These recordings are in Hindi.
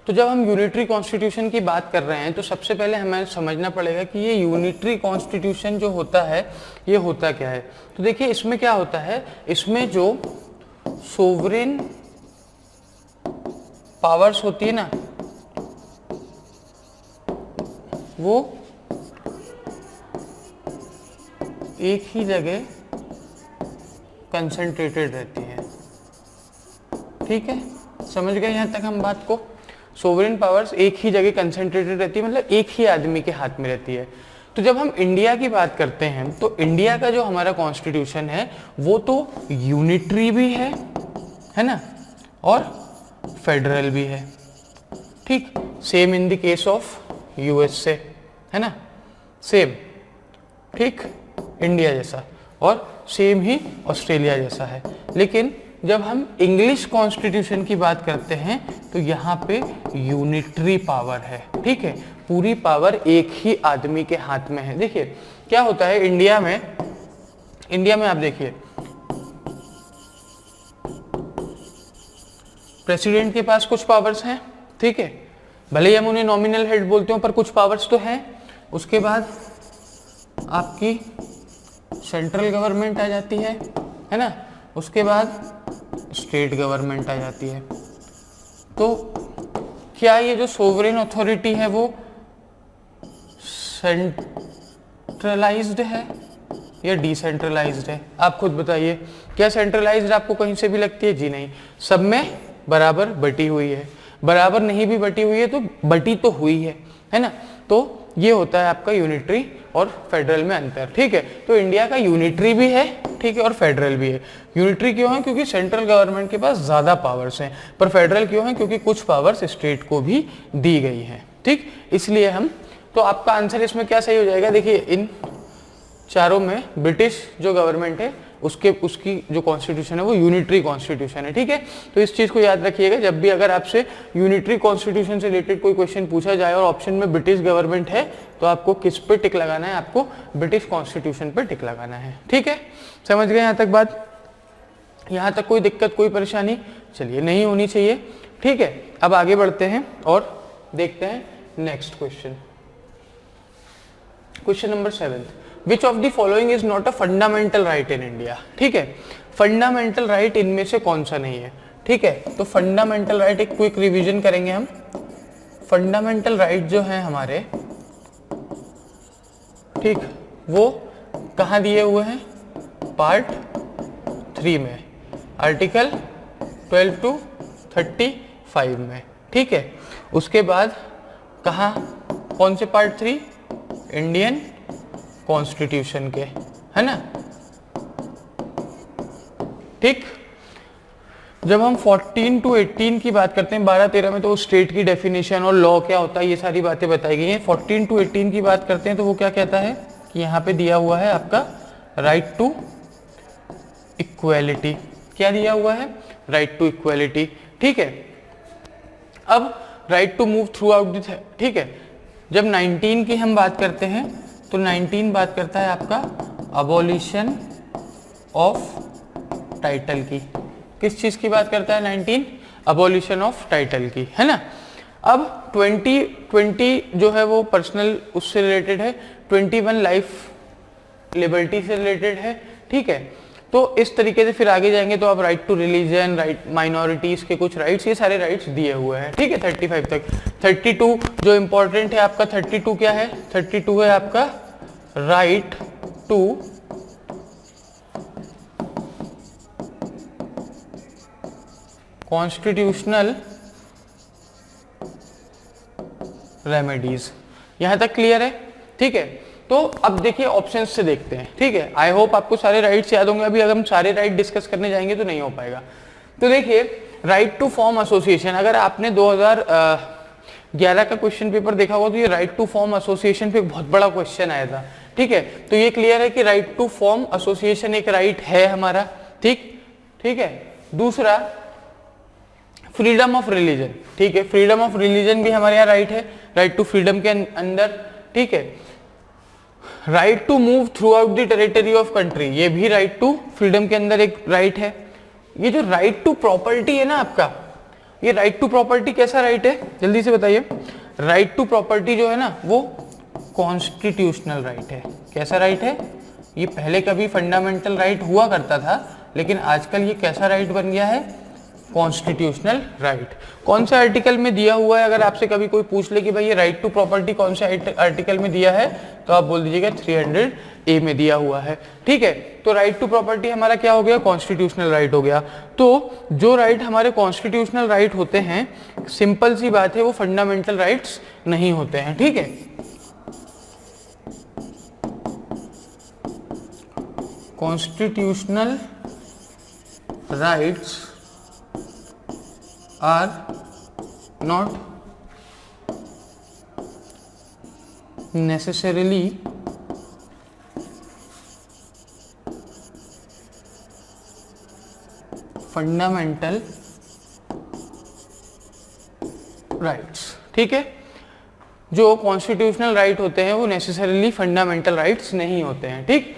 तो जब हम यूनिटरी कॉन्स्टिट्यूशन की बात कर रहे हैं तो सबसे पहले हमें समझना पड़ेगा कि ये यूनिटरी कॉन्स्टिट्यूशन जो होता है ये होता क्या है। तो देखिए इसमें क्या होता है, इसमें जो सोवरेन पावर्स होती है ना वो एक ही जगह कंसंट्रेटेड रहती है। ठीक है, समझ गए यहां तक हम बात को। सोवरेन पावर्स एक ही जगह कंसंट्रेटेड रहती है, मतलब एक ही आदमी के हाथ में रहती है। तो जब हम इंडिया की बात करते हैं तो इंडिया का जो हमारा कॉन्स्टिट्यूशन है वो तो यूनिटरी भी है ना, और फेडरल भी है। ठीक, same in the case of USA, है ना, सेम, ठीक, इंडिया जैसा, और सेम ही ऑस्ट्रेलिया जैसा है। लेकिन जब हम इंग्लिश कॉन्स्टिट्यूशन की बात करते हैं तो यहाँ पे यूनिटरी पावर है। ठीक है, पूरी पावर एक ही आदमी के हाथ में है। देखिए क्या होता है इंडिया में आप देखिए प्रेसिडेंट के पास कुछ पावर्स हैं, ठीक है, भले ही हम उन्हें नॉमिनल हेड बोलते हो पर कुछ पावर्स तो है। उसके बाद आपकी सेंट्रल गवर्नमेंट आ जाती है ना, उसके बाद स्टेट गवर्नमेंट आ जाती है। तो क्या ये जो सोवरेन अथॉरिटी है वो सेंट्रलाइज्ड है या डिसेंट्रलाइज्ड है? आप खुद बताइए, क्या सेंट्रलाइज्ड आपको कहीं से भी लगती है? जी नहीं, सब में बराबर बटी हुई है। बराबर नहीं भी बटी हुई है तो बटी तो हुई है ना। तो ये होता है आपका यूनिटरी और फेडरल में अंतर। ठीक है, तो इंडिया का यूनिटरी भी है, ठीक है, और फेडरल भी है। यूनिटरी क्यों है? क्योंकि सेंट्रल गवर्नमेंट के पास ज्यादा पावर्स हैं, पर फेडरल क्यों है? क्योंकि कुछ पावर्स स्टेट को भी दी गई हैं। ठीक, इसलिए हम, तो आपका आंसर इसमें क्या सही हो जाएगा? देखिए इन चारों में ब्रिटिश जो गवर्नमेंट है उसकी जो कॉन्स्टिट्यूशन है वो यूनिटरी कॉन्स्टिट्यूशन है। ठीक है, तो इस चीज को याद रखिएगा जब भी अगर आपसे यूनिटरी कॉन्स्टिट्यूशन से रिलेटेड कोई क्वेश्चन पूछा जाए और ऑप्शन में ब्रिटिश गवर्नमेंट है तो आपको किस पे टिक लगाना है? आपको ब्रिटिश कॉन्स्टिट्यूशन पे टिक लगाना है। ठीक है, समझ गए यहां तक बात? यहां तक कोई दिक्कत, कोई परेशानी? चलिए, नहीं होनी चाहिए। ठीक है, अब आगे बढ़ते हैं और देखते हैं next question. Question number 7, which of the following is not a fundamental right in India? ठीक है, फंडामेंटल राइट इनमें से कौन सा नहीं है? ठीक है, तो फंडामेंटल राइट एक क्विक रिवीजन करेंगे हम। फंडामेंटल राइट जो है हमारे, ठीक, वो कहां दिए हुए हैं? पार्ट 3 में, आर्टिकल 12 to 35 में। ठीक है, उसके बाद कहा, कौन से पार्ट 3? इंडियन कॉन्स्टिट्यूशन के, है ना। ठीक, जब हम 14 to 18 की बात करते हैं, 12-13 में तो स्टेट की डेफिनेशन और लॉ क्या होता है ये सारी बातें बताई गई हैं। 14 to 18 की बात करते हैं तो वो क्या कहता है कि यहाँ पे दिया हुआ है आपका राइट टू इक्वेलिटी। क्या दिया हुआ है? Right to equality. ठीक है, अब right to move throughout the, ठीक है, जब 19 की हम बात करते हैं तो 19 बात करता है आपका अबॉलिशन ऑफ टाइटल की। किस चीज की बात करता है 19? अबॉलिशन ऑफ टाइटल की, है ना। अब 20 जो है वो पर्सनल उससे रिलेटेड है, 21 लाइफ लिबर्टी से रिलेटेड है। ठीक है, तो इस तरीके से फिर आगे जाएंगे तो आप right to religion, right minorities के कुछ राइट्स, ये सारे राइट्स दिए हुए हैं। ठीक है, 35 तक। 32 जो इंपॉर्टेंट है आपका, 32 क्या है? 32 है आपका राइट टू कॉन्स्टिट्यूशनल रेमेडीज। यहां तक क्लियर है? ठीक है, तो अब देखिए ऑप्शंस से देखते हैं। ठीक है, आई होप आपको सारे राइट्स याद होंगे। अभी अगर हम सारे राइट डिस्कस करने जाएंगे तो नहीं हो पाएगा। तो देखिए, राइट टू फॉर्म एसोसिएशन, अगर आपने 2011 का क्वेश्चन पेपर देखा होगा तो ये राइट टू फॉर्म एसोसिएशन पे एक बहुत बड़ा क्वेश्चन आया था। ठीक है, तो ये क्लियर है कि राइट टू फॉर्म एसोसिएशन एक राइट है हमारा। ठीक है, दूसरा फ्रीडम ऑफ रिलीजन। ठीक है, फ्रीडम ऑफ रिलीजन भी हमारे यहाँ राइट है, राइट टू फ्रीडम के अंदर। ठीक है, right to move throughout the territory of country, ये भी राइट टू फ्रीडम के अंदर एक राइट है। ये जो राइट टू प्रॉपर्टी है ना आपका, ये राइट टू प्रॉपर्टी कैसा राइट है, जल्दी से बताइए। राइट टू प्रॉपर्टी जो है ना वो कॉन्स्टिट्यूशनल राइट है। कैसा राइट है? ये पहले कभी फंडामेंटल राइट हुआ करता था, लेकिन आजकल ये कैसा राइट बन गया है? Constitutional right. कौन से आर्टिकल में दिया हुआ है? अगर आपसे कभी कोई पूछ ले कि भाई ये राइट टू प्रॉपर्टी कौन से आर्टिकल में दिया है, तो आप बोल दीजिएगा 300A में दिया हुआ है। ठीक है, तो राइट टू प्रॉपर्टी हमारा क्या हो गया? कॉन्स्टिट्यूशनल राइट हो गया। तो जो राइट हमारे कॉन्स्टिट्यूशनल राइट होते हैं, सिंपल सी बात है, वो फंडामेंटल राइट्स नहीं होते हैं। ठीक है, constitutional rights are not necessarily fundamental rights। ठीक है, जो कॉन्स्टिट्यूशनल राइट होते हैं वो नेसेसरीली फंडामेंटल राइट्स नहीं होते हैं। ठीक,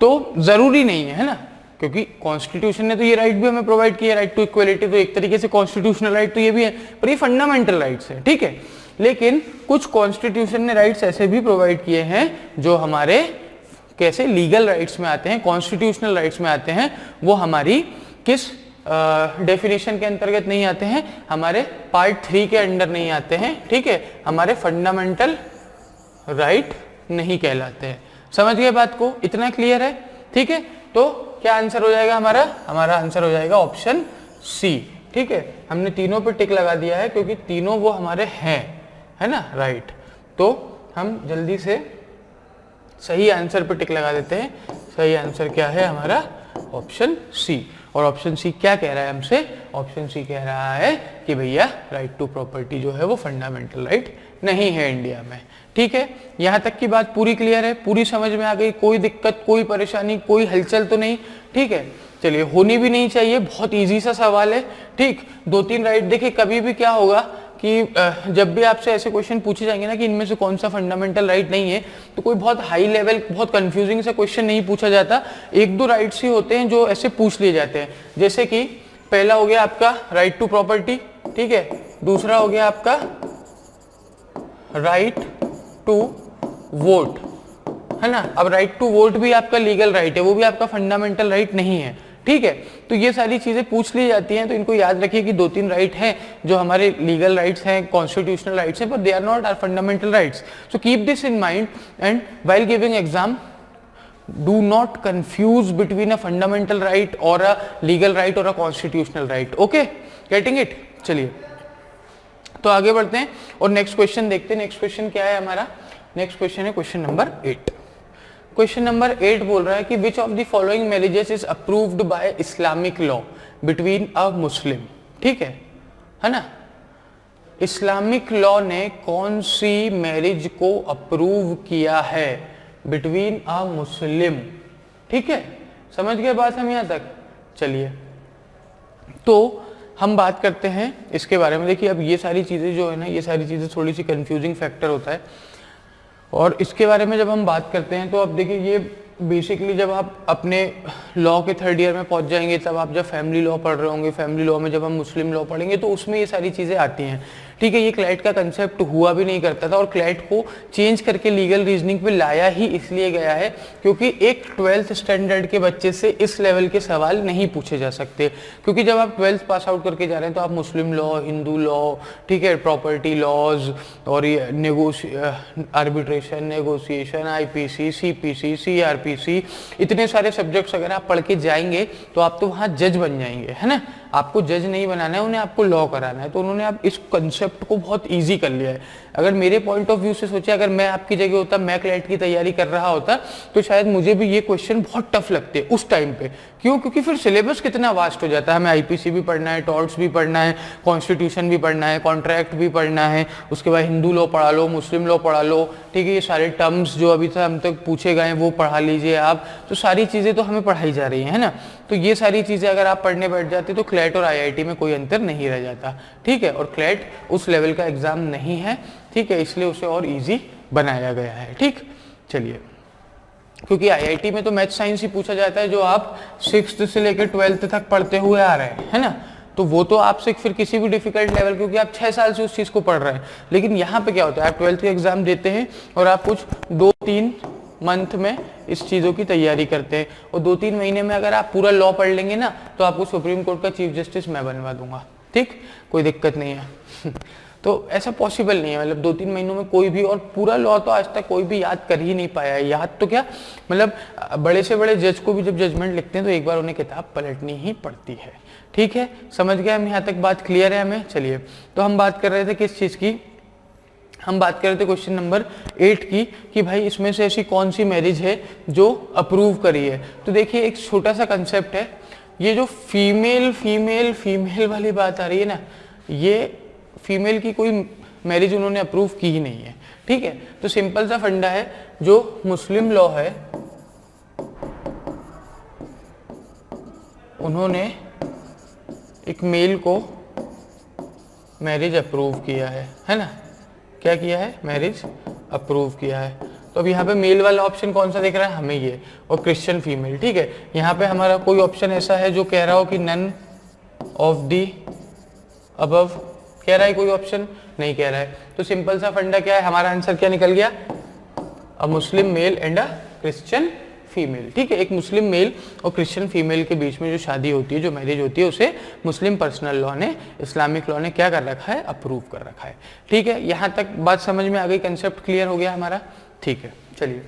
तो जरूरी नहीं है ना, क्योंकि कॉन्स्टिट्यूशन ने तो ये राइट भी हमें प्रोवाइड किया, राइट टू इक्वलिटी, तो एक तरीके से कॉन्स्टिट्यूशनल राइट तो ये भी है, पर ये फंडामेंटल राइट्स है। ठीक है, लेकिन कुछ कॉन्स्टिट्यूशन ने राइट्स ऐसे भी प्रोवाइड किए हैं जो हमारे कैसे लीगल राइट्स में आते हैं, कॉन्स्टिट्यूशनल राइट्स में आते हैं। वो हमारी किस डेफिनेशन के अंतर्गत नहीं आते हैं? हमारे पार्ट 3 के अंडर नहीं आते हैं। ठीक है, हमारे फंडामेंटल राइट नहीं कहलाते हैं। समझ गए बात को? इतना क्लियर है? ठीक है, तो क्या आंसर हो जाएगा हमारा? हमारा आंसर हो जाएगा ऑप्शन सी। ठीक है, हमने तीनों पे टिक लगा दिया है क्योंकि तीनों वो हमारे हैं, है ना, राइट। तो हम जल्दी से सही आंसर पे टिक लगा देते हैं। सही आंसर क्या है हमारा? Option C. और ऑप्शन सी क्या कह रहा है हमसे? ऑप्शन सी कह रहा है कि भैया राइट टू प्रॉपर्टी जो है वो फंडामेंटल राइट नहीं है इंडिया में। ठीक है, यहां तक की बात पूरी क्लियर है, पूरी समझ में आ गई, कोई दिक्कत, कोई परेशानी, कोई हलचल तो नहीं? ठीक है, चलिए, होनी भी नहीं चाहिए, बहुत इजी सा सवाल है। ठीक, 2-3 राइट। देखिए, कभी भी क्या होगा कि जब भी आपसे ऐसे क्वेश्चन पूछे जाएंगे ना कि इनमें से कौन सा फंडामेंटल राइट नहीं है, तो कोई बहुत हाई लेवल, बहुत कंफ्यूजिंग सा क्वेश्चन नहीं पूछा जाता। 1-2 राइट्स ही होते हैं जो ऐसे पूछ लिए जाते हैं। जैसे कि पहला हो गया आपका राइट टू प्रॉपर्टी, ठीक है, दूसरा हो गया आपका राइट टू वोट, है ना। अब राइट टू वोट भी आपका लीगल राइट है, वो भी आपका फंडामेंटल राइट नहीं है। ठीक है, तो ये सारी चीजें पूछ ली जाती हैं, तो इनको याद रखिए कि 2-3 राइट हैं जो हमारे लीगल राइट्स हैं, कॉन्स्टिट्यूशनल राइट्स हैं, पर they are not are fundamental rights. So keep this in mind and while giving exam do not confuse between a fundamental right or a legal right or a constitutional right. Okay, getting it? चलिए, तो आगे बढ़ते हैं और नेक्स्ट क्वेश्चन देखते हैं। नेक्स्ट क्वेश्चन क्या है हमारा? नेक्स्ट क्वेश्चन है क्वेश्चन नंबर 8। क्वेश्चन नंबर 8 बोल रहा है कि which of the following marriages is approved by Islamic law between a Muslim. ठीक है ना। इस्लामिक लॉ ने कौन सी मैरिज को अप्रूव किया है बिटवीन अ मुस्लिम? ठीक है, समझ गए बात हम यहां तक? चलिए, तो हम बात करते हैं इसके बारे में। देखिए, अब ये सारी चीजें जो है ना, ये सारी चीजें थोड़ी सी कंफ्यूजिंग फैक्टर होता है, और इसके बारे में जब हम बात करते हैं तो अब देखिए, ये बेसिकली जब आप अपने लॉ के 3rd ईयर में पहुंच जाएंगे, तब आप जब फैमिली लॉ पढ़ रहे होंगे, फैमिली लॉ में जब हम मुस्लिम लॉ पढ़ेंगे तो उसमें ये सारी चीज़ें आती हैं। ठीक है, ये क्लैट का कंसेप्ट हुआ भी नहीं करता था, और क्लैट को चेंज करके लीगल रीजनिंग पे लाया ही इसलिए गया है क्योंकि एक 12th स्टैंडर्ड के बच्चे से इस लेवल के सवाल नहीं पूछे जा सकते। क्योंकि जब आप 12th पास आउट करके जा रहे हैं तो आप मुस्लिम लॉ, हिंदू लॉ, ठीक है, प्रॉपर्टी लॉज, और ये arbitration, negotiation, IPC, CPC, CRPC, इतने सारे सब्जेक्ट्स अगर आप पढ़ के जाएंगे तो आप तो वहाँ जज बन जाएंगे, है ना। आपको जज नहीं बनाना है, उन्हें आपको लॉ कराना है। तो उन्होंने आप इस कंसेप्ट को बहुत इजी कर लिया है। अगर मेरे पॉइंट ऑफ व्यू से सोचे, अगर मैं आपकी जगह होता, मैं क्लैट की तैयारी कर रहा होता, तो शायद मुझे भी ये क्वेश्चन बहुत टफ लगते उस टाइम पे। क्यों? क्योंकि फिर सिलेबस कितना वास्ट हो जाता है। हमें IPC भी पढ़ना है, टॉर्ट्स भी पढ़ना है, कॉन्स्टिट्यूशन भी पढ़ना है, कॉन्ट्रैक्ट भी पढ़ना है, उसके बाद हिंदू लॉ पढ़ा लो, मुस्लिम लॉ पढ़ा लो, ठीक है, ये सारे टर्म्स जो अभी तक हम तक पूछे गए वो पढ़ा लीजिए आप। तो सारी चीज़ें तो हमें पढ़ाई जा रही है ना। तो ये सारी चीज़ें अगर आप पढ़ने बैठ जाते तो क्लैट और IIT में कोई अंतर नहीं रह जाता। ठीक है, और क्लैट उस लेवल का एग्जाम नहीं है, ठीक है, इसलिए उसे और इजी बनाया गया है। ठीक, चलिए, क्योंकि IIT में तो मैथ साइंस ही पूछा जाता है जो आप 6th से लेकर 12th तक पढ़ते हुए आ रहे हैं, है ना। तो वो तो आपसे फिर किसी भी डिफिकल्ट लेवल, क्योंकि आप 6 साल से उस चीज़ को पढ़ रहे हैं। लेकिन यहाँ पे क्या होता है, आप 12th के एग्जाम देते हैं और आप कुछ 2-3 मंथ में इस चीज़ों की तैयारी करते हैं, और 2-3 महीने में अगर आप पूरा लॉ पढ़ लेंगे ना, तो आपको सुप्रीम कोर्ट का चीफ जस्टिस मैं बनवा दूंगा। ठीक, कोई दिक्कत नहीं है। तो ऐसा पॉसिबल नहीं है, मतलब 2-3 महीनों में कोई भी, और पूरा लॉ तो आज तक कोई भी याद कर ही नहीं पाया है। याद तो क्या, मतलब बड़े से बड़े जज को भी जब जजमेंट लिखते हैं तो एक बार उन्हें किताब पलटनी ही पड़ती है। ठीक है, समझ गए हम, यहाँ तक बात क्लियर है हमें। चलिए, तो हम बात कर रहे थे किस चीज़ की, हम बात कर रहे थे क्वेश्चन नंबर 8 की, कि भाई इसमें से ऐसी कौन सी मैरिज है जो अप्रूव करी है। तो देखिए, एक छोटा सा कंसेप्ट है, ये जो फीमेल फीमेल फीमेल वाली बात आ रही है ना, ये फीमेल की कोई मैरिज उन्होंने अप्रूव की ही नहीं है। ठीक है, तो सिंपल सा फंडा है, जो मुस्लिम लॉ है उन्होंने एक मेल को मैरिज अप्रूव किया है ना, क्या किया है, मैरिज अप्रूव किया है। तो अब यहाँ पे मेल वाला ऑप्शन कौन सा दिख रहा है हमें, ये, और क्रिश्चियन फीमेल। ठीक है, यहाँ पे हमारा कोई ऑप्शन ऐसा है जो कह रहा हो कि नन ऑफ दी अबव, कह रहा है कोई ऑप्शन नहीं कह रहा है। तो सिंपल सा फंडा क्या है, हमारा आंसर क्या निकल गया, a Muslim male and a Christian female. ठीक है, एक मुस्लिम मेल और क्रिश्चियन फीमेल के बीच में जो शादी होती है, जो मैरिज होती है, उसे मुस्लिम पर्सनल लॉ ने, इस्लामिक लॉ ने क्या कर रखा है, अप्रूव कर रखा है। ठीक है, यहाँ तक बात समझ में आ गई, कंसेप्ट क्लियर हो गया हमारा। ठीक है, चलिए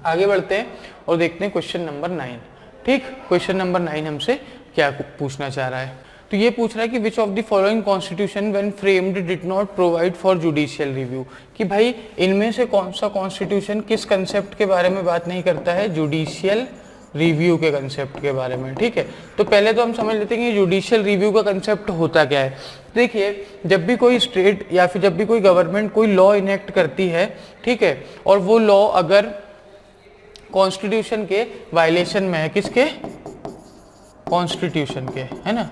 आगे बढ़ते हैं और देखते हैं क्वेश्चन नंबर 9। ठीक, क्वेश्चन नंबर 9 हमसे क्या पूछना चाह रहा है, तो ये पूछ रहा है कि which of the following constitution when framed did not provide for judicial review, कि भाई इनमें से कौन सा कॉन्स्टिट्यूशन किस कंसेप्ट के बारे में बात नहीं करता है, जुडिशियल रिव्यू के कंसेप्ट के बारे में। ठीक है, तो पहले तो हम समझ लेते हैं कि जुडिशियल रिव्यू का कंसेप्ट होता क्या है। देखिए, जब भी कोई स्टेट या फिर जब भी कोई गवर्नमेंट कोई लॉ इनेक्ट करती है, ठीक है, और वो लॉ अगर कॉन्स्टिट्यूशन के वायलेशन में है, किसके, कॉन्स्टिट्यूशन के, है ना,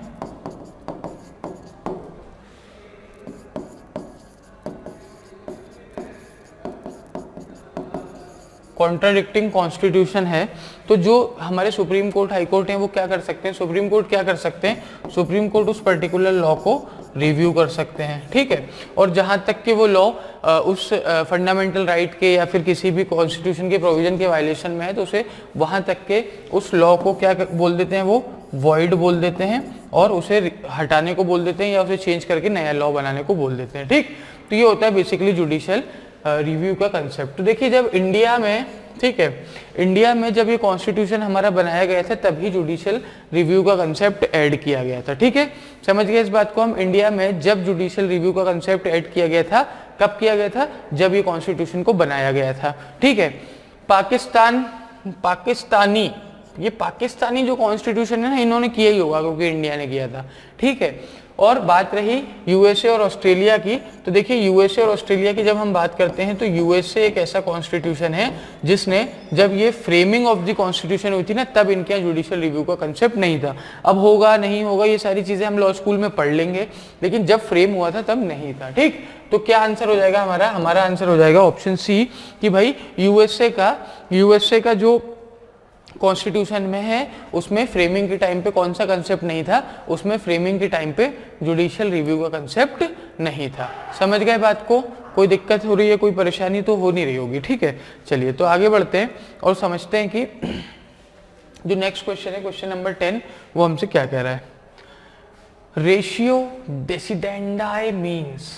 कॉन्ट्राडिक्टिंग कॉन्स्टिट्यूशन है, तो जो हमारे सुप्रीम कोर्ट, हाई कोर्ट हैं, वो क्या कर सकते हैं, सुप्रीम कोर्ट क्या कर सकते हैं, सुप्रीम कोर्ट उस पर्टिकुलर लॉ को रिव्यू कर सकते हैं। ठीक है, और जहां तक कि वो लॉ उस फंडामेंटल राइट के या फिर किसी भी कॉन्स्टिट्यूशन के प्रोविजन के वायलेशन में है, तो उसे वहां तक के उस लॉ को क्या बोल देते हैं, वो वॉइड बोल देते हैं, और उसे हटाने को बोल देते हैं, या उसे चेंज करके नया लॉ बनाने को बोल देते हैं। ठीक, तो ये होता है बेसिकली जुडिशियल रिव्यू का कंसेप्ट। तो देखिए, जब इंडिया में, ठीक है, इंडिया में जब ये कॉन्स्टिट्यूशन हमारा बनाया गया था, तभी जुडिशियल रिव्यू का कंसेप्ट ऐड किया गया था। ठीक है, समझ गए इस बात को हम, इंडिया में जब जुडिशियल रिव्यू का कंसेप्ट ऐड किया गया था, कब किया गया था, जब ये कॉन्स्टिट्यूशन को बनाया गया था। ठीक है, ये पाकिस्तानी जो कॉन्स्टिट्यूशन है ना, इन्होंने किया ही होगा क्योंकि इंडिया ने किया था। ठीक है, और बात रही यूएसए और ऑस्ट्रेलिया की, तो देखिए यूएसए और ऑस्ट्रेलिया की जब हम बात करते हैं, तो यूएसए एक ऐसा कॉन्स्टिट्यूशन है जिसने, जब ये फ्रेमिंग ऑफ द कॉन्स्टिट्यूशन हुई थी ना, तब इनके यहाँ जुडिशियल रिव्यू का कंसेप्ट नहीं था। अब होगा नहीं होगा ये सारी चीजें हम लॉ स्कूल में पढ़ लेंगे, लेकिन जब फ्रेम हुआ था तब नहीं था। ठीक, तो क्या आंसर हो जाएगा हमारा आंसर हो जाएगा ऑप्शन सी, कि भाई यूएसए का जो कॉन्स्टिट्यूशन में है, उसमें फ्रेमिंग के टाइम पे कौन सा कंसेप्ट नहीं था, उसमें फ्रेमिंग के टाइम पे जुडिशियल रिव्यू का कंसेप्ट नहीं था। समझ गए बात को, कोई दिक्कत हो रही है, कोई परेशानी तो हो नहीं रही होगी। ठीक है, चलिए तो आगे बढ़ते हैं और समझते हैं कि जो नेक्स्ट क्वेश्चन है, क्वेश्चन नंबर 10, वो हमसे क्या कह रहा है, रेशियो डेसिडेंडाई मीन्स,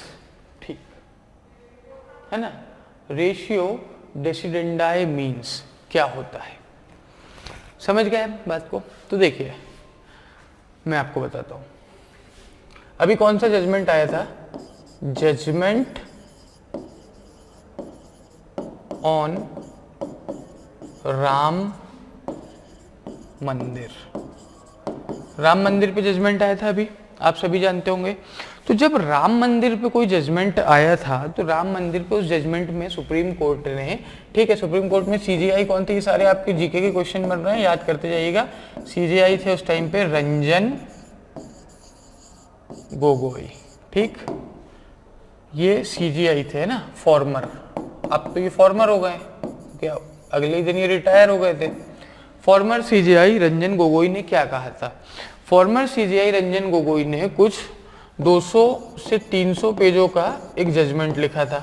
ठीक है ना, रेशियो डेसिडेंडाई मीन्स क्या होता है, समझ गए बात को। तो देखिए, मैं आपको बताता हूं, अभी कौन सा जजमेंट आया था, जजमेंट ऑन राम मंदिर, राम मंदिर पे जजमेंट आया था, अभी आप सभी जानते होंगे। तो जब राम मंदिर पे कोई जजमेंट आया था, तो राम मंदिर पे उस जजमेंट में सुप्रीम कोर्ट ने, ठीक है, सुप्रीम कोर्ट में सीजीआई कौन थी, ये सारे आपके जीके के क्वेश्चन बन रहे हैं, याद करते जाइएगा। सीजीआई थे उस टाइम पे रंजन गोगोई, ठीक, ये सीजीआई थे ना, फॉर्मर, अब तो ये फॉर्मर हो गए, क्या अगले दिन ये रिटायर हो गए थे। फॉर्मर सीजीआई रंजन गोगोई ने क्या कहा था, फॉर्मर सीजेआई रंजन गोगोई ने कुछ 200 से 300 पेजों का एक जजमेंट लिखा था।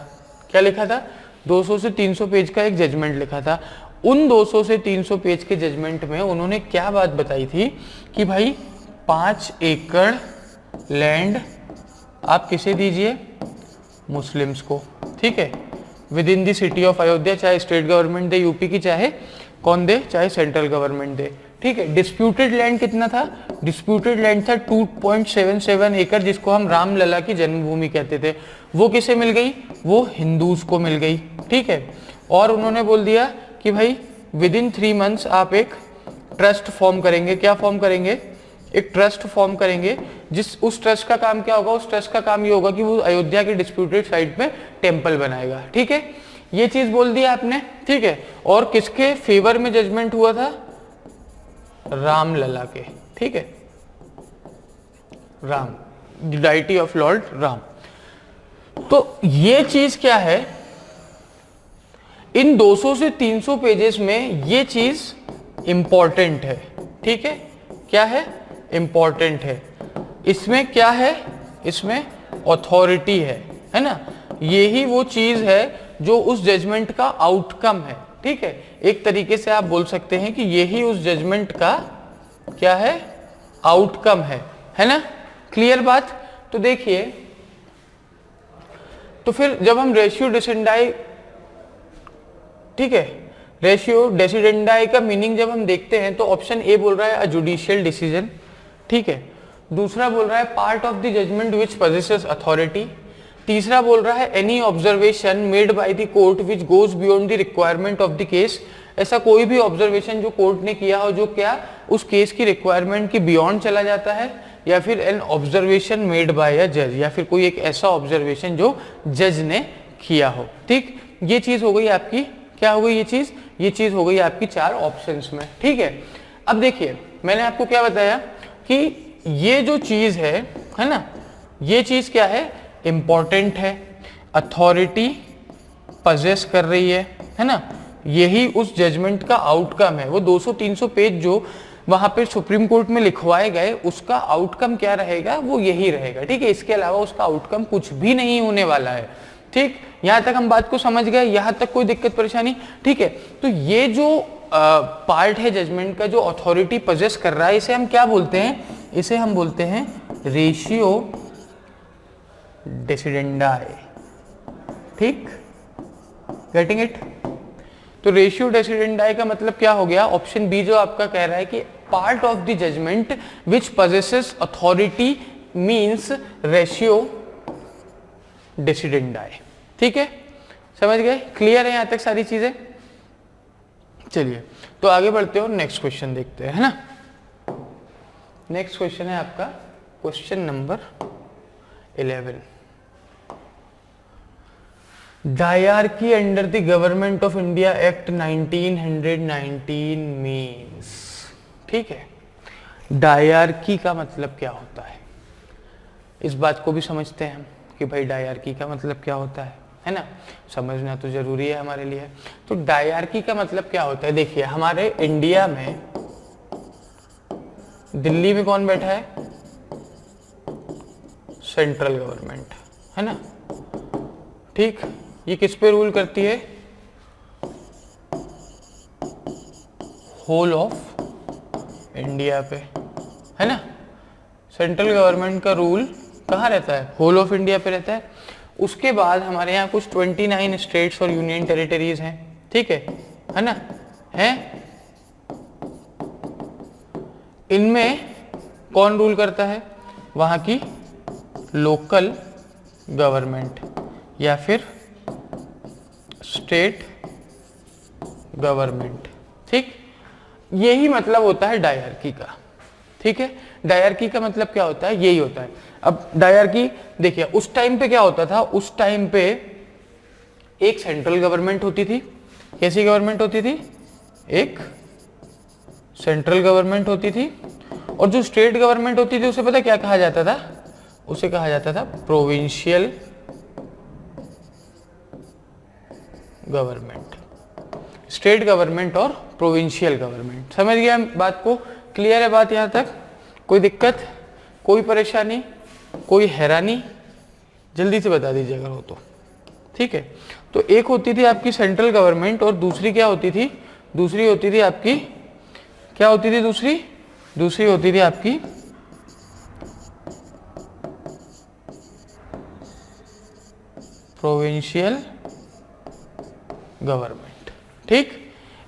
क्या लिखा था? 200 से 300 पेज का एक जजमेंट लिखा था। उन 200 से 300 पेज के जजमेंट में उन्होंने क्या बात बताई थी कि भाई 5 एकड़ लैंड आप किसे दीजिए? मुस्लिम्स को, ठीक है, with in the city of Ayodhya, चाहे स्टेट गवर्नमेंट दे यूपी की, चाहे कौन दे, चाहे सेंट्रल गवर्नमेंट दे, ठीक है। डिस्प्यूटेड लैंड कितना था? डिस्प्यूटेड लैंड था 2.77 एकड़, जिसको हम रामलला की जन्मभूमि कहते थे। वो किसे मिल गई? वो हिंदूज को मिल गई, ठीक है। और उन्होंने बोल दिया कि भाई विद इन 3 मंथ्स आप एक ट्रस्ट फॉर्म करेंगे। क्या फॉर्म करेंगे? एक ट्रस्ट फॉर्म करेंगे। उस ट्रस्ट का काम क्या होगा? उस ट्रस्ट का काम ये होगा कि वो अयोध्या के डिस्प्यूटेड साइट में टेम्पल बनाएगा, ठीक है। ये चीज बोल दिया आपने, ठीक है। और किसके फेवर में जजमेंट हुआ था? रामलला के, ठीक है, Ram, the deity of Lord Ram. तो ये चीज क्या है? इन 200 से 300 पेजेस में ये चीज इंपॉर्टेंट है, ठीक है। क्या है? इंपॉर्टेंट है। इसमें क्या है? इसमें अथॉरिटी है ना। यही वो चीज है जो उस जजमेंट का आउटकम है, ठीक है। एक तरीके से आप बोल सकते हैं कि यही उस जजमेंट का क्या है? आउटकम है ना। क्लियर बात? तो देखिए, तो फिर जब हम रेशियो डिसेंडाई, ठीक है, रेशियो डेसिडेंडाई का मीनिंग जब हम देखते हैं तो ऑप्शन ए बोल रहा है अ जुडिशियल डिसीजन, ठीक है। दूसरा बोल रहा है part of the judgement which possesses authority. तीसरा बोल रहा है any observation made by the court which goes beyond the requirement of the case. ऐसा कोई भी ऑब्जर्वेशन जो कोर्ट ने किया हो जो क्या उस केस की रिक्वायरमेंट की बियॉन्ड चला जाता है, या फिर एन ऑब्जर्वेशन मेड बाय अ जज, या फिर कोई एक ऐसा ऑब्जर्वेशन जो जज ने किया हो, ठीक। ये चीज हो गई आपकी, क्या हो गई ये चीज? ये चीज हो गई आपकी 4 ऑप्शंस में, ठीक है। अब देखिए, मैंने आपको क्या बताया कि ये जो चीज है ना, ये चीज क्या है? इंपॉर्टेंट है, अथॉरिटी पजेस कर रही है ना। यही उस जजमेंट का आउटकम है। वो 200-300 पेज जो वहां पे सुप्रीम कोर्ट में लिखवाए गए, उसका आउटकम क्या रहेगा? वो यही रहेगा, ठीक है। इसके अलावा उसका आउटकम कुछ भी नहीं होने वाला है, ठीक। यहां तक हम बात को समझ गए? यहां तक कोई दिक्कत परेशानी? ठीक है। तो ये जो पार्ट है जजमेंट का जो अथॉरिटी पजेस कर रहा है, इसे हम क्या बोलते हैं? इसे हम बोलते हैं रेशियो डेसिडेंडाई, ठीक। Getting it? तो रेशियो डेसिडेंडाई का मतलब क्या हो गया? ऑप्शन बी जो आपका कह रहा है कि part of the judgement which possesses authority means ratio decidendi, ठीक है। समझ गए? क्लियर है यहां तक सारी चीजें? चलिए, तो आगे बढ़ते हो, नेक्स्ट क्वेश्चन देखते हैं, है ना। नेक्स्ट क्वेश्चन है आपका question number 11। Dyarchy under the government of India act 1919 means, ठीक है। डायरकी का मतलब क्या होता है? इस बात को भी समझते हैं हम कि भाई डायरकी का मतलब क्या होता है ना। समझना तो जरूरी है हमारे लिए। तो डायरकी का मतलब क्या होता है? देखिए, हमारे इंडिया में दिल्ली में कौन बैठा है? सेंट्रल गवर्नमेंट, है ना, ठीक। ये किस पे रूल करती है? होल ऑफ इंडिया पे, है ना। सेंट्रल गवर्नमेंट का रूल कहाँ रहता है? होल ऑफ इंडिया पे रहता है। उसके बाद हमारे यहाँ कुछ 29 स्टेट्स और यूनियन टेरिटरीज हैं, ठीक है ना, हैं। इनमें कौन रूल करता है? वहां की लोकल गवर्नमेंट या फिर स्टेट गवर्नमेंट, ठीक। यही मतलब होता है डायरकी का, ठीक है। डायरकी का मतलब क्या होता है? यही होता है। अब डायरकी देखिए, उस टाइम पे क्या होता था? उस टाइम पे एक सेंट्रल गवर्नमेंट होती थी। कैसी गवर्नमेंट होती थी? एक सेंट्रल गवर्नमेंट होती थी, और जो स्टेट गवर्नमेंट होती थी उसे पता क्या कहा जाता था? उसे कहा जाता था प्रोविंशियल गवर्नमेंट। स्टेट गवर्नमेंट और प्रोविंशियल गवर्नमेंट, समझ गया बात को? क्लियर है बात यहां तक? कोई दिक्कत, कोई परेशानी, कोई हैरानी? जल्दी से बता दीजिए अगर हो तो। ठीक है, तो एक होती थी आपकी सेंट्रल गवर्नमेंट और दूसरी क्या होती थी? दूसरी होती थी आपकी, क्या होती थी दूसरी? दूसरी होती थी आपकी प्रोविंशियल गवर्नमेंट। ठीक,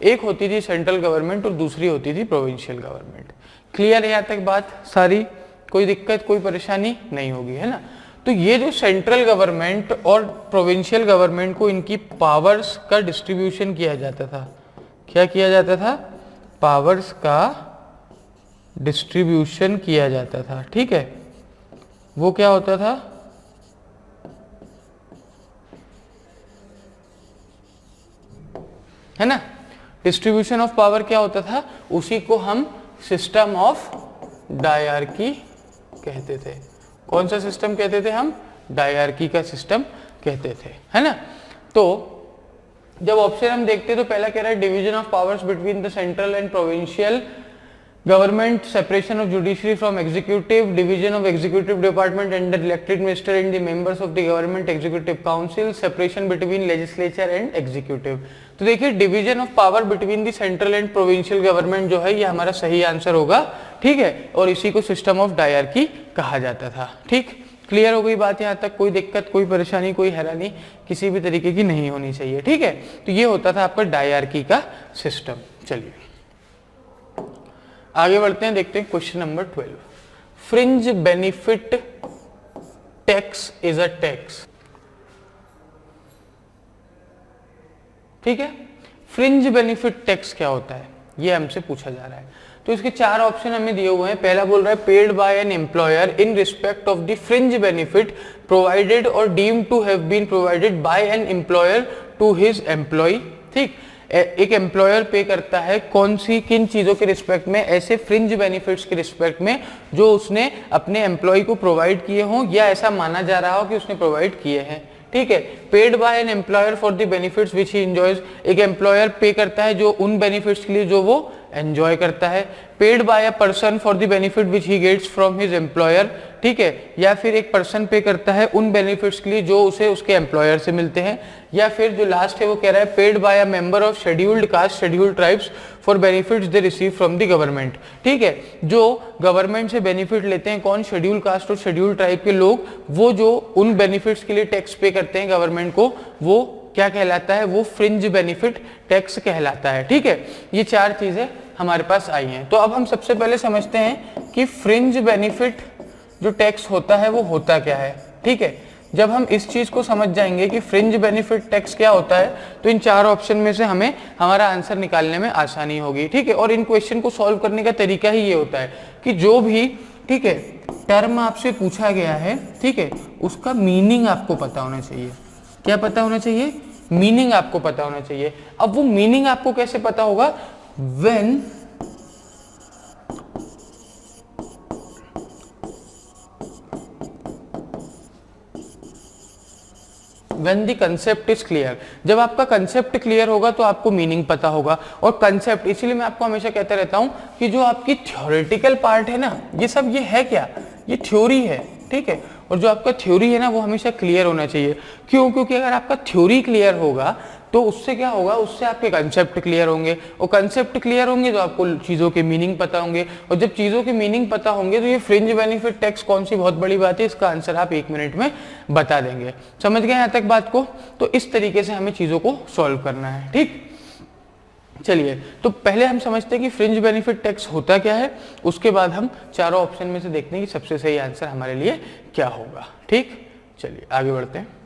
एक होती थी सेंट्रल गवर्नमेंट और दूसरी होती थी प्रोविंशियल गवर्नमेंट। क्लियर है यहाँ तक बात सारी? कोई दिक्कत, कोई परेशानी नहीं होगी, है ना? तो ये जो सेंट्रल गवर्नमेंट और प्रोविंशियल गवर्नमेंट को इनकी पावर्स का डिस्ट्रीब्यूशन किया जाता था। क्या किया जाता था? पावर्स का डिस्ट्रीब्यूशन किया जाता था। ठीक है, वो क्या होता था? है ना, डिस्ट्रीब्यूशन ऑफ पावर क्या होता था? उसी को हम सिस्टम ऑफ डायरकी कहते थे। कौन सा सिस्टम कहते थे हम? डायरकी का सिस्टम कहते थे, है ना? तो जब ऑप्शन हम देखते हैं तो पहला कह रहा है division of powers between the central and provincial government, separation of judiciary from executive, division of executive department under elected minister and the members of the government executive council, separation between legislature and executive. तो देखिए division of power between the central and provincial government जो है ये हमारा सही आंसर होगा। ठीक है, और इसी को सिस्टम ऑफ डायरकी कहा जाता था। ठीक, क्लियर हो गई बात यहाँ तक? कोई दिक्कत, कोई परेशानी, कोई हैरानी किसी भी तरीके की नहीं होनी चाहिए। ठीक है, तो ये होता था आपका डायरकी का सिस्टम। चलिए आगे बढ़ते हैं, देखते हैं question number 12। Fringe benefit tax is a tax. ठीक है, फ्रिंज बेनिफिट टैक्स क्या होता है ये हमसे पूछा जा रहा है। तो इसके चार ऑप्शन हमें दिए हुए हैं। पहला बोल रहा है paid by an employer in respect of the fringe benefit provided और deemed to have been provided by an employer to his employee. ठीक, एक एम्प्लॉयर पे करता है कौन सी, किन चीजों के रिस्पेक्ट में? ऐसे फ्रिंज बेनिफिट्स के रिस्पेक्ट में जो उसने अपने एम्प्लॉय को प्रोवाइड किए हों या ऐसा माना जा रहा हो कि उसने प्रोवाइड किए हैं। ठीक है, paid by an employer for the benefits which he enjoys, एक एम्प्लॉयर पे करता है जो उन बेनिफिट्स के लिए जो वो एंजॉय करता है। Paid by a person for the benefit which he gets from his employer. ठीक है, या फिर एक पर्सन पे करता है उन बेनिफिट्स के लिए जो उसे उसके एम्प्लॉयर से मिलते हैं। या फिर जो लास्ट है वो कह रहा है paid by a member of scheduled caste scheduled tribes for benefits they receive from the government. ठीक है, जो गवर्नमेंट से बेनिफिट लेते हैं कौन? शेड्यूल कास्ट और शेड्यूल ट्राइब के लोग, वो जो उन बेनिफिट्स के लिए टैक्स पे करते हैं गवर्नमेंट को, वो क्या कहलाता है? वो फ्रिंज बेनिफिट टैक्स कहलाता है। ठीक है, ये चार चीजें हमारे पास आई हैं। तो अब हम सबसे पहले समझते हैं कि फ्रिंज बेनिफिट जो टैक्स होता है वो होता क्या है। ठीक है, जब हम इस चीज को समझ जाएंगे कि फ्रिंज बेनिफिट टैक्स क्या होता है तो इन चार ऑप्शन में से हमें हमारा आंसर निकालने में आसानी होगी। ठीक है, और इन क्वेश्चन को सॉल्व करने का तरीका ही ये होता है कि जो भी, ठीक है, टर्म आपसे पूछा गया है, ठीक है, उसका मीनिंग आपको पता होना चाहिए। क्या पता होना चाहिए? मीनिंग आपको पता होना चाहिए। अब वो मीनिंग आपको कैसे पता होगा? when the concept is clear, जब आपका कंसेप्ट क्लियर होगा तो आपको मीनिंग पता होगा। और कंसेप्ट, इसीलिए मैं आपको हमेशा कहता रहता हूं कि जो आपकी थ्योरेटिकल पार्ट है ना, ये सब ये है क्या? ये थ्योरी है। ठीक है, और जो आपका थ्योरी है ना वो हमेशा क्लियर होना चाहिए। क्यों? क्योंकि अगर आपका थ्योरी क्लियर होगा तो उससे क्या होगा? उससे आपके कंसेप्ट क्लियर होंगे, और कंसेप्ट क्लियर होंगे तो आपको चीज़ों के मीनिंग पता होंगे, और जब चीज़ों के मीनिंग पता होंगे तो ये फ्रिंज बेनिफिट टैक्स कौन सी बहुत बड़ी बात है, इसका आंसर आप 1 मिनट में बता देंगे। समझ गए यहाँ तक बात को? तो इस तरीके से हमें चीज़ों को सॉल्व करना है। ठीक, चलिए तो पहले हम समझते हैं कि फ्रिंज बेनिफिट टैक्स होता क्या है, उसके बाद हम चारों ऑप्शन में से देखते हैं कि सबसे सही आंसर हमारे लिए क्या होगा। ठीक, चलिए आगे बढ़ते हैं।